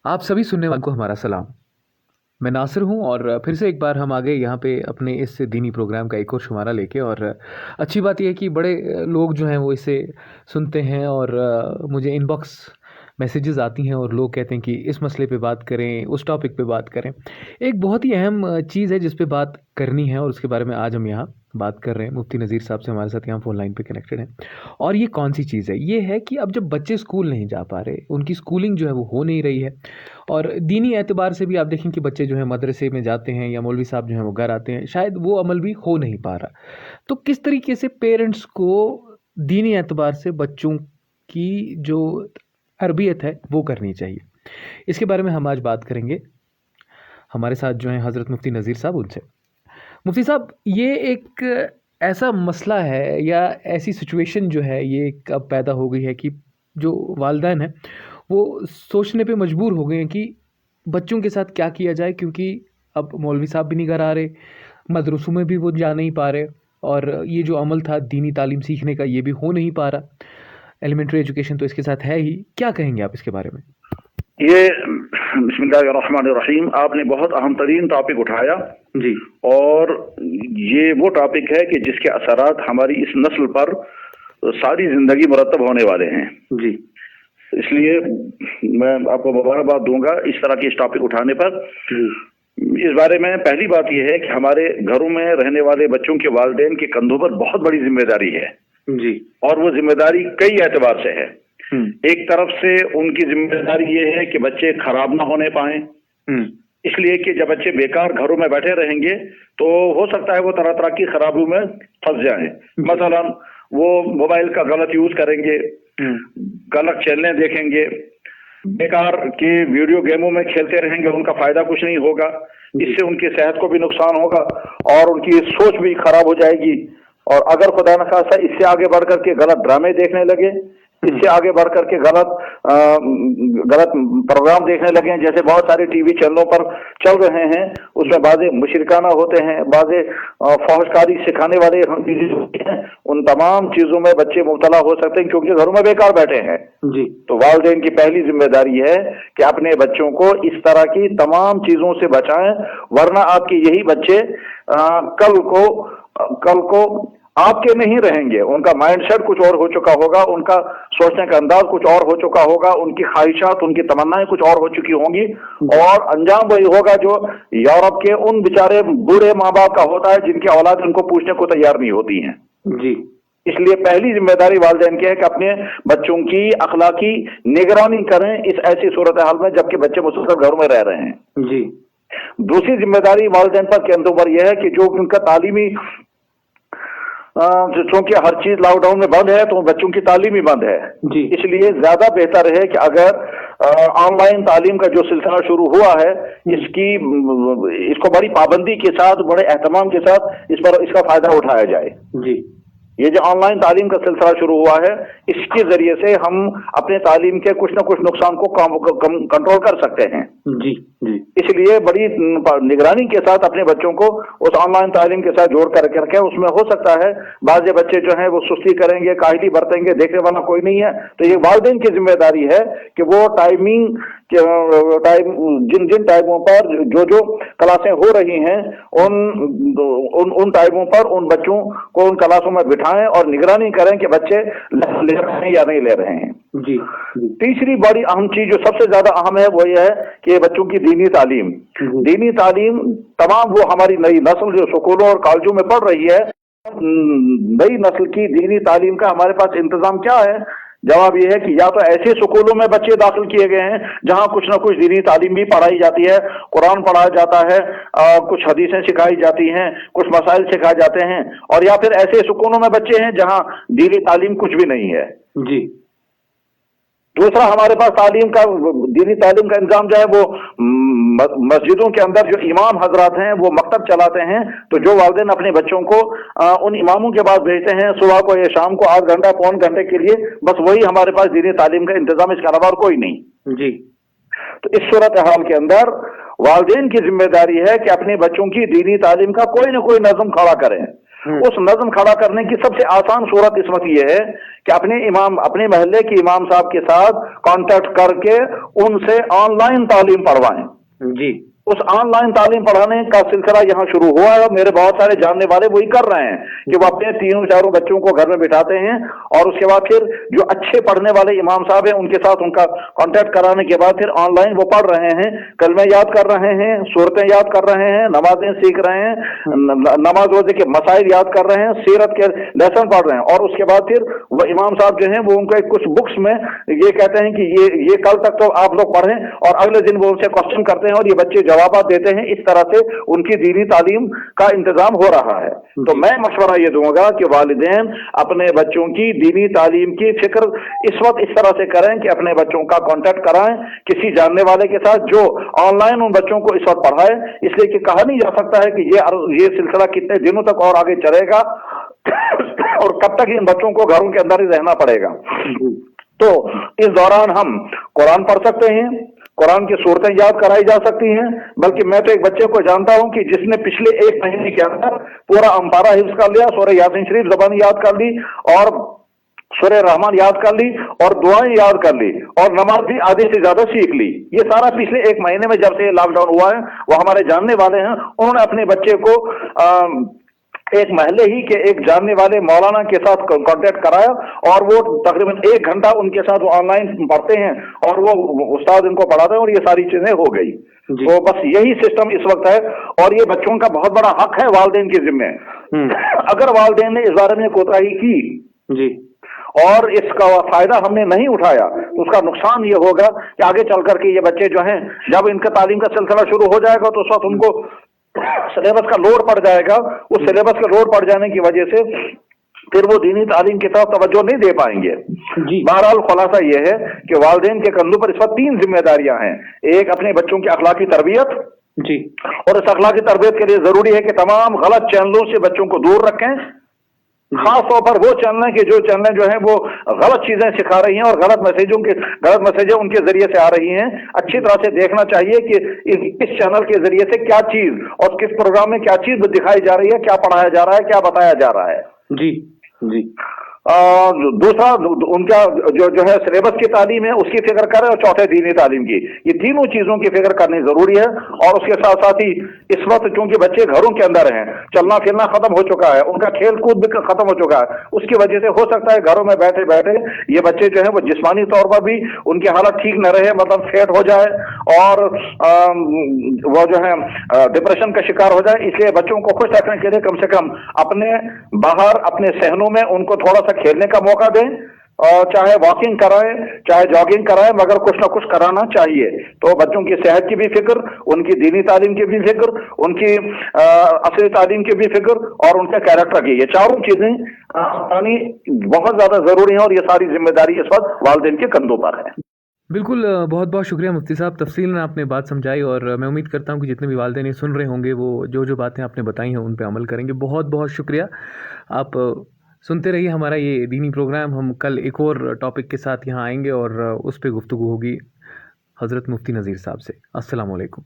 आप सभी सुनने वालों को हमारा सलाम। मैं नासिर हूं और फिर से एक बार हम आ गए यहाँ पे अपने इस दीनी प्रोग्राम का एक और शुमारा लेके। और अच्छी बात यह है कि बड़े लोग जो हैं वो इसे सुनते हैं और मुझे इनबॉक्स मैसेजेस आती हैं और लोग कहते हैं कि इस मसले पे बात करें, उस टॉपिक पे बात करें। एक बहुत ही अहम चीज़ है जिस पे बात करनी है और उसके बारे में आज हम यहाँ बात कर रहे हैं। मुफ्ती नज़ीर साहब से हमारे साथ यहाँ फ़ोन लाइन पे कनेक्टेड हैं। और ये कौन सी चीज़ है? ये है कि अब जब बच्चे स्कूल नहीं जा पा रहे, उनकी स्कूलिंग जो है वो हो नहीं रही है, और दीनी एतबार से भी आप देखें कि बच्चे जो हैं मदरसे में जाते हैं या मौलवी साहब जो हैं वो घर आते हैं, शायद वो अमल भी हो नहीं पा रहा। तो किस तरीके से पेरेंट्स को दीनी एतबार से बच्चों की जो तरबियत है वो करनी चाहिए, इसके बारे में हम आज बात करेंगे। हमारे साथ जो हैं हज़रत मुफ्ती नज़ीर साहब, उनसे। मुफ्ती साहब, ये एक ऐसा मसला है या ऐसी सिचुएशन जो है ये एक अब पैदा हो गई है कि जो वालिदैन हैं वो सोचने पे मजबूर हो गए हैं कि बच्चों के साथ क्या किया जाए, क्योंकि अब मौलवी साहब भी नहीं घर आ रहे, मदरसों में भी वो जा नहीं पा रहे, और ये जो अमल था दीनी तालीम सीखने का ये भी हो नहीं पा रहा। एलिमेंट्री एजुकेशन तो इसके साथ है ही। क्या कहेंगे आप इसके बारे में? ये बिस्मिल्लाहिर्रहमानिर्रहीम, आपने बहुत अहम तरीन टॉपिक उठाया जी। और ये वो टॉपिक है कि जिसके असरात हमारी इस नस्ल पर सारी जिंदगी मुरतब होने वाले हैं जी। इसलिए मैं आपको मुबारकबाद दूंगा इस तरह के इस टॉपिक उठाने पर। इस बारे में पहली बात यह है कि हमारे घरों में रहने वाले बच्चों के वालिदैन के कंधों पर बहुत बड़ी जिम्मेदारी है जी। और वो जिम्मेदारी कई एतबार से है। एक तरफ से उनकी जिम्मेदारी ये है कि बच्चे खराब ना होने पाए, इसलिए कि जब बच्चे बेकार घरों में बैठे रहेंगे तो हो सकता है वो तरह तरह की खराबियों में फंस जाएं। मसलन वो मोबाइल का गलत यूज करेंगे, गलत चैनलें देखेंगे, बेकार के वीडियो गेमों में खेलते रहेंगे, उनका फायदा कुछ नहीं होगा। इससे उनकी सेहत को भी नुकसान होगा और उनकी सोच भी खराब हो जाएगी। और अगर खुदा न खास्ता इससे आगे बढ़ करके गलत ड्रामे देखने लगे, इससे आगे बढ़ करके गलत प्रोग्राम देखने लगे, जैसे बहुत सारे टीवी चैनलों पर चल रहे हैं, उसमें बाज़े मुशरिकाना होते हैं, बाज़े फहशकारी सिखाने वाले होते हैं, उन तमाम चीजों में बच्चे मुब्तला हो सकते हैं क्योंकि घरों में बेकार बैठे हैं जी। तो वालिदैन की पहली जिम्मेदारी है कि अपने बच्चों को इस तरह की तमाम चीजों से बचाएं, वरना आपके यही बच्चे कल को आपके नहीं रहेंगे। उनका माइंडसेट कुछ और हो चुका होगा, उनका सोचने का अंदाज कुछ और हो चुका होगा, उनकी ख्वाहिशात, उनकी तमन्नाएं कुछ और हो चुकी होंगी, और अंजाम वही होगा जो यूरोप के उन बेचारे बूढ़े माँ बाप का होता है जिनकी औलाद उनको पूछने को तैयार नहीं होती हैं। जी। इसलिए पहली जिम्मेदारी वालिदैन की है कि अपने बच्चों की अखलाकी निगरानी करें इस ऐसी सूरत हाल में जबकि बच्चे मुसलसल घरों में रह रहे हैं। जी। दूसरी जिम्मेदारी वालिदैन पर केंद्रों पर यह है कि जो उनका तालीमी, चूंकि हर चीज लॉकडाउन में बंद है तो बच्चों की तालीम ही बंद है जी। इसलिए ज्यादा बेहतर है कि अगर ऑनलाइन तालीम का जो सिलसिला शुरू हुआ है इसको बड़ी पाबंदी के साथ, बड़े एहतमाम के साथ इसका फायदा उठाया जाए। जी। ये जो ऑनलाइन तालीम का सिलसिला शुरू हुआ है इसके जरिए से हम अपने तालीम के कुछ न कुछ नुकसान को कंट्रोल कर सकते हैं। जी। जी। इसलिए बड़ी निगरानी के साथ अपने बच्चों को उस ऑनलाइन तालीम के साथ जोड़ कर रखें। उसमें हो सकता है बाज़ बच्चे जो हैं वो सुस्ती करेंगे, काहली बरतेंगे, देखने वाला कोई नहीं है, तो ये वालिदैन की जिम्मेदारी है कि वो जिन टाइमों पर जो क्लासें हो रही हैं उन टाइमों पर उन बच्चों को उन क्लासों में बिठाएं और निगरानी करें कि बच्चे ले रहे हैं या नहीं ले रहे हैं। जी। तीसरी बड़ी अहम चीज जो सबसे ज्यादा अहम है वो यह है कि बच्चों की दीनी तालीम तमाम वो हमारी नई नस्ल जो स्कूलों और कॉलेजों में पढ़ रही है, नई नस्ल की दीनी तालीम का हमारे पास इंतजाम क्या है? जवाब यह है कि या तो ऐसे स्कूलों में बच्चे दाखिल किए गए हैं जहां कुछ ना कुछ दीनी तालीम भी पढ़ाई जाती है, कुरान पढ़ाया जाता है, कुछ हदीसें सिखाई जाती हैं, कुछ मसाइल सिखाए जाते हैं, और या फिर ऐसे स्कूलों में बच्चे हैं जहां दीनी तालीम कुछ भी नहीं है। जी। दूसरा, हमारे पास दीनी तालीम का इंतजाम जो है वो मस्जिदों के अंदर जो इमाम हजरात हैं वो मकतब चलाते हैं, तो जो वालिदैन अपने बच्चों को उन इमामों के पास भेजते हैं सुबह को या शाम को आध घंटा पौन घंटे के लिए, बस वही हमारे पास दीनी तालीम का इंतजाम, इसके अलावा कोई नहीं। जी। तो इस सूरत हाल के अंदर वालिदैन की जिम्मेदारी है कि अपने बच्चों की दीनी तालीम का कोई ना कोई नज़म खड़ा करें। उस नज्म खड़ा करने की सबसे आसान सूरत इस वक्त ये है कि अपने महल्ले के इमाम साहब के साथ कांटेक्ट करके उनसे ऑनलाइन तालीम पढ़वाएं जी। उस ऑनलाइन तालीम पढ़ाने का सिलसिला यहाँ शुरू हुआ है। मेरे बहुत सारे जानने वाले वही कर रहे हैं कि वो अपने 3-4 बच्चों को घर में बिठाते हैं और उसके बाद फिर जो अच्छे पढ़ने वाले इमाम साहब हैं उनके साथ उनका कांटेक्ट कराने के बाद फिर ऑनलाइन वो पढ़ रहे हैं, कलमे याद कर रहे हैं, सूरतें याद कर रहे हैं, नमाजें सीख रहे हैं, नमाज रोजे के मसाइल याद कर रहे हैं, सीरत के लेसन पढ़ रहे हैं। और उसके बाद फिर वो इमाम साहब जो हैं वो उनको कुछ बुक्स में ये कहते हैं कि ये कल तक तो आप लोग पढ़ें और अगले दिन वो उनसे क्वेश्चन करते हैं और ये बच्चे जवाब देते हैं। इस तरह से उनकी दीनी तालीम का इंतजाम हो रहा है। तो मैं मशवरा ये दूंगा कि वालिदैन अपने बच्चों की दीनी तालीम की फिक्र इस वक्त इस तरह से करें कि अपने बच्चों का कांटेक्ट कराएं किसी जानने वाले के साथ जो ऑनलाइन उन बच्चों को इस वक्त पढ़ाए, इसलिए कि कहा नहीं जा सकता है कि ये सिलसिला कितने दिनों तक और आगे चलेगा और कब तक इन बच्चों को घरों के अंदर ही रहना पड़ेगा। तो इस दौरान हम कुरान पढ़ सकते हैं, कुरान की सूरतें याद कराई जा सकती हैं। बल्कि मैं तो एक बच्चे को जानता हूं कि जिसने पिछले 1 महीने के अंदर पूरा अंपारा हिफ्ज कर लिया, सूरह यासीन शरीफ ज़बानी याद कर ली और सूरह रहमान याद कर ली और दुआएं याद कर ली और नमाज भी आधे से ज्यादा सीख ली। ये सारा पिछले 1 महीने में जब से लॉकडाउन हुआ है, वो हमारे जानने वाले हैं, उन्होंने अपने बच्चे को एक महल्ले ही के एक जानने वाले मौलाना के साथ कांटेक्ट कराया और वो तकरीबन 1 घंटा उनके साथ ऑनलाइन पढ़ते हैं और वो उस्ताद इनको पढ़ाते हैं और ये सारी चीजें हो गई। तो बस यही सिस्टम इस वक्त है और ये बच्चों का बहुत बड़ा हक है वालिदैन के जिम्मे। अगर वालिदैन ने इस बारे में कोताही की जी और इसका फायदा हमने नहीं उठाया तो उसका नुकसान ये होगा कि आगे चल करके ये बच्चे जो हैं जब इनका तालीम का सिलसिला शुरू हो जाएगा तो उस वक्त उनको सिलेबस का लोड पड़ जाएगा। उस सिलेबस का लोड पड़ जाने की वजह से फिर वो दीनी तालीम की तरफ तवज्जो नहीं दे पाएंगे जी। बहरहाल खुलासा ये है कि वालिदैन के कंधों पर इस वक्त 3 जिम्मेदारियां हैं। एक, अपने बच्चों की अखलाकी तरबियत जी, और इस अखलाकी तरबियत के लिए जरूरी है कि तमाम गलत चैनलों से बच्चों को दूर रखें। खास तौर पर वो चैनल के जो चैनल जो है वो गलत चीजें सिखा रही हैं और गलत मैसेजें उनके जरिए से आ रही हैं। अच्छी तरह से देखना चाहिए कि इस चैनल के जरिए से क्या चीज और किस प्रोग्राम में क्या चीज दिखाई जा रही है, क्या पढ़ाया जा रहा है, क्या बताया जा रहा है जी जी। दूसरा उनका जो है सिलेबस की तालीम है उसकी फिक्र करें और चौथे दीनी तालीम की। ये तीनों चीजों की फिक्र करनी जरूरी है। और उसके साथ साथ ही इस वक्त चूंकि बच्चे घरों के अंदर हैं, चलना फिरना खत्म हो चुका है, उनका खेल कूद भी खत्म हो चुका है, उसकी वजह से हो सकता है घरों में बैठे बैठे ये बच्चे जो है वो जिस्मानी तौर पर भी उनकी हालत ठीक न रहे, मतलब फैट हो जाए और वो जो है डिप्रेशन का शिकार हो जाए। इसलिए बच्चों को खुश रखने के लिए कम से कम अपने बाहर अपने सहनों में उनको थोड़ा सा खेलने का मौका दें और चाहे वॉकिंग कराएं चाहे जॉगिंग कराएं, मगर कुछ ना कुछ कराना चाहिए। तो बच्चों की सेहत की भी फिक्र, उनकी दीनी तालीम की भी फिक्र, उनकी असली तालीम की भी फिक्र और उनके कैरेक्टर की, ये चारों चीजें बहुत ज्यादा जरूरी है और ये सारी जिम्मेदारी इस वक्त वालिदैन के कंधों पर है। बिल्कुल, बहुत बहुत शुक्रिया मुफ्ती साहब, तफसील में आपने बात समझाई और मैं उम्मीद करता हूँ कि जितने भी वालिदैन ये सुन रहे होंगे वो जो बातें आपने बताई हैं उन पे अमल करेंगे। बहुत बहुत शुक्रिया। आप सुनते रहिए हमारा ये दीनी प्रोग्राम। हम कल एक और टॉपिक के साथ यहाँ आएंगे और उस पर गुफ्तगू होगी हज़रत मुफ्ती नज़ीर साहब से। अस्सलाम वालेकुम।